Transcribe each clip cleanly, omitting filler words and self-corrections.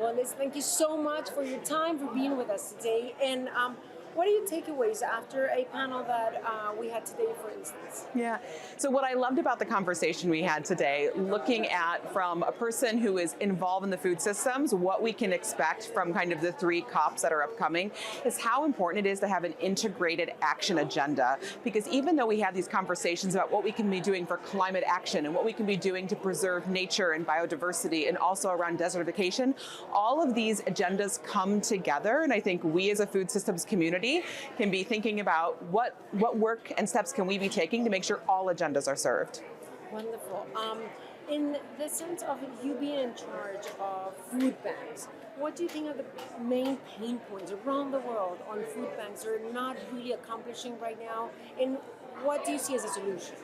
Well, Liz, thank you so much for your time, for being with us today. And what are your takeaways after a panel that we had today, for instance? Yeah. So what I loved about the conversation we had today, looking at from a person who is involved in the food systems, what we can expect from kind of the 3 COPs that are upcoming, is how important it is to have an integrated action agenda. Because even though we have these conversations about what we can be doing for climate action and what we can be doing to preserve nature and biodiversity and also around desertification, all of these agendas come together. And I think we as a food systems community can be thinking about what work and steps can we be taking to make sure all agendas are served. Wonderful. In the sense of you being in charge of food banks, what do you think are the main pain points around the world on food banks that are not really accomplishing right now? And what do you see as a solution?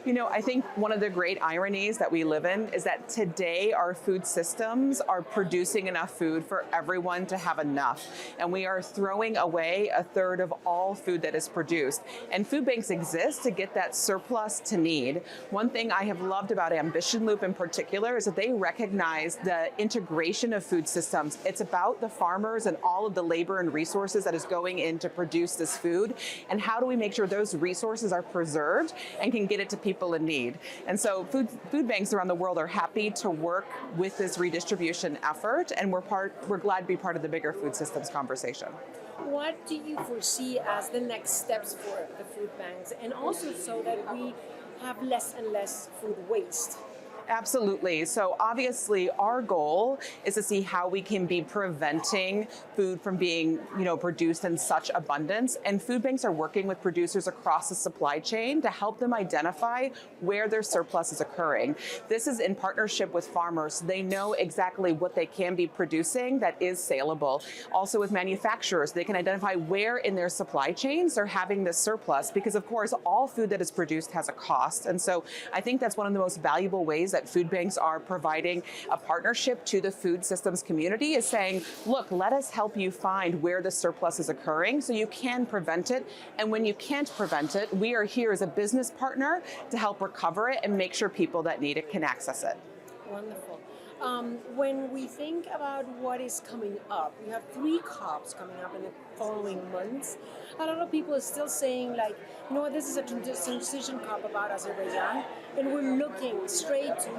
You know, I think one of the great ironies that we live in is that today our food systems are producing enough food for everyone to have enough. And we are throwing away 1/3 of all food that is produced. And food banks exist to get that surplus to need. One thing I have loved about Ambition Loop in particular is that they recognize the integration of food systems. It's about the farmers and all of the labor and resources that is going in to produce this food. And how do we make sure those resources are preserved and can get it to people in need? And so food banks around the world are happy to work with this redistribution effort, and we're glad to be part of the bigger food systems conversation. What do you foresee as the next steps for the food banks, and also so that we have less and less food waste? Absolutely. So obviously our goal is to see how we can be preventing food from being, produced in such abundance. And food banks are working with producers across the supply chain to help them identify where their surplus is occurring. This is in partnership with farmers. They know exactly what they can be producing that is saleable. Also with manufacturers, they can identify where in their supply chains they're having this surplus, because of course all food that is produced has a cost. And so I think that's one of the most valuable ways that food banks are providing a partnership to the food systems community, is saying, look, let us help you find where the surplus is occurring so you can prevent it. And when you can't prevent it, we are here as a business partner to help recover it and make sure people that need it can access it. Wonderful. When we think about what is coming up, we have 3 COPs coming up in the following months. A lot of people are still saying, like, this is a transition COP about Azerbaijan, and we're looking straight to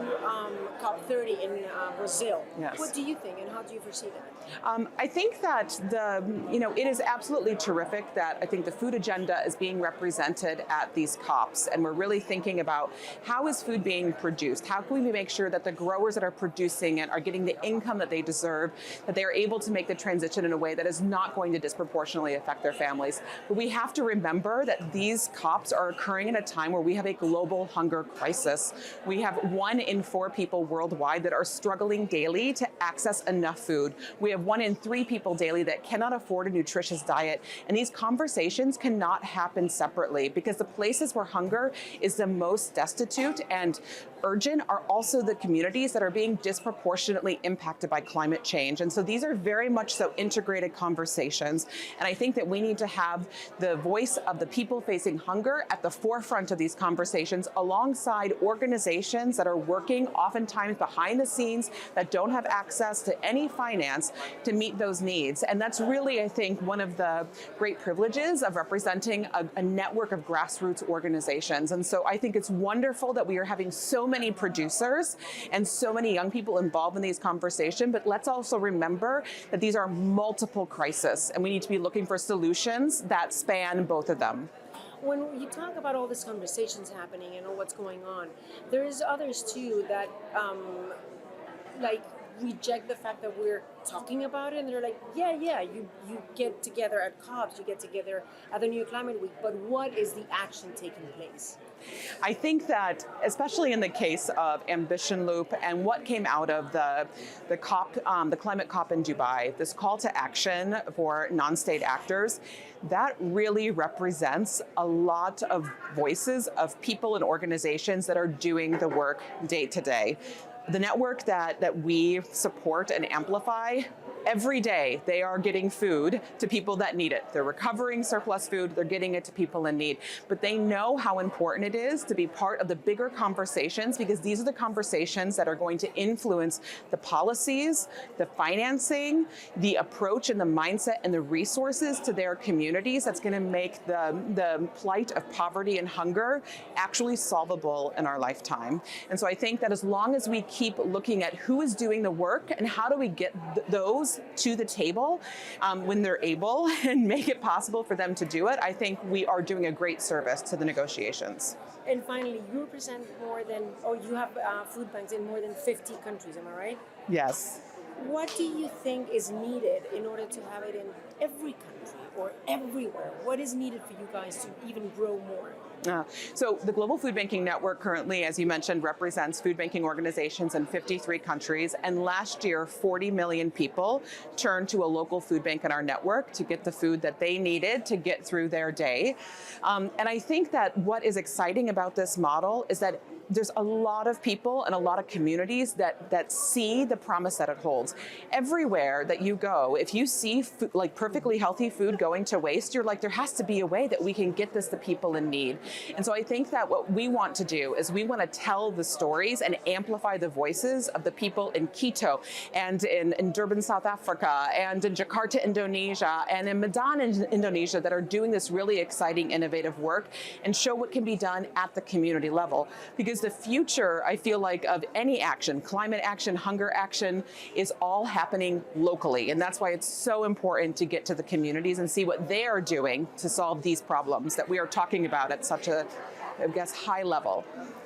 COP30 in Brazil. Yes. What do you think, and how do you foresee that? I think that it is absolutely terrific that I think the food agenda is being represented at these COPs, and we're really thinking about how is food being produced? How can we make sure that the growers that are producing it are getting the income that they deserve, that they are able to make the transition in a way that is not going to disproportionately affect their families. But we have to remember that these COPs are occurring in a time where we have a global hunger crisis. We have 1 in 4 people worldwide that are struggling daily to access enough food. We have 1 in 3 people daily that cannot afford a nutritious diet. And these conversations cannot happen separately, because the places where hunger is the most destitute and urgent are also the communities that are being disproportionately impacted by climate change. And so these are very much so integrated conversations. And I think that we need to have the voice of the people facing hunger at the forefront of these conversations, alongside organizations that are working oftentimes behind the scenes that don't have access to any finance to meet those needs. And that's really, I think, one of the great privileges of representing a network of grassroots organizations. And so I think it's wonderful that we are having so many producers and so many young people involved in these conversations, but let's also remember that these are multiple crises, and we need to be looking for solutions that span both of them. When you talk about all these conversations happening and all what's going on, there's others too that reject the fact that we're talking about it, and they're like, you get together at COPs, you get together at the New Climate Week, but what is the action taking place? I think that, especially in the case of Ambition Loop and what came out of the COP, the climate COP in Dubai, this call to action for non-state actors, that really represents a lot of voices of people and organizations that are doing the work day to day. The network that we support and amplify every day they are getting food to people that need it. They're recovering surplus food, they're getting it to people in need. But they know how important it is to be part of the bigger conversations, because these are the conversations that are going to influence the policies, the financing, the approach and the mindset and the resources to their communities that's going to make the plight of poverty and hunger actually solvable in our lifetime. And so I think that as long as we keep looking at who is doing the work and how do we get those to the table when they're able and make it possible for them to do it, I think we are doing a great service to the negotiations. And finally, you represent you have food banks in more than 50 countries, am I right? Yes. What do you think is needed in order to have it in every country or everywhere? What is needed for you guys to even grow more? So the Global Food Banking Network currently, as you mentioned, represents food banking organizations in 53 countries. And last year, 40 million people turned to a local food bank in our network to get the food that they needed to get through their day. And I think that what is exciting about this model is that there's a lot of people and a lot of communities that see the promise that it holds. Everywhere that you go, if you see food, like perfectly healthy food going to waste, you're like, there has to be a way that we can get this to people in need. And so I think that what we want to do is we want to tell the stories and amplify the voices of the people in Quito and in Durban, South Africa, and in Jakarta, Indonesia, and in Medan, Indonesia, that are doing this really exciting, innovative work, and show what can be done at the community level. Because the future, I feel like, of any action, climate action, hunger action, is all happening locally. And that's why it's so important to get to the communities and see what they are doing to solve these problems that we are talking about at such a, I guess, high level.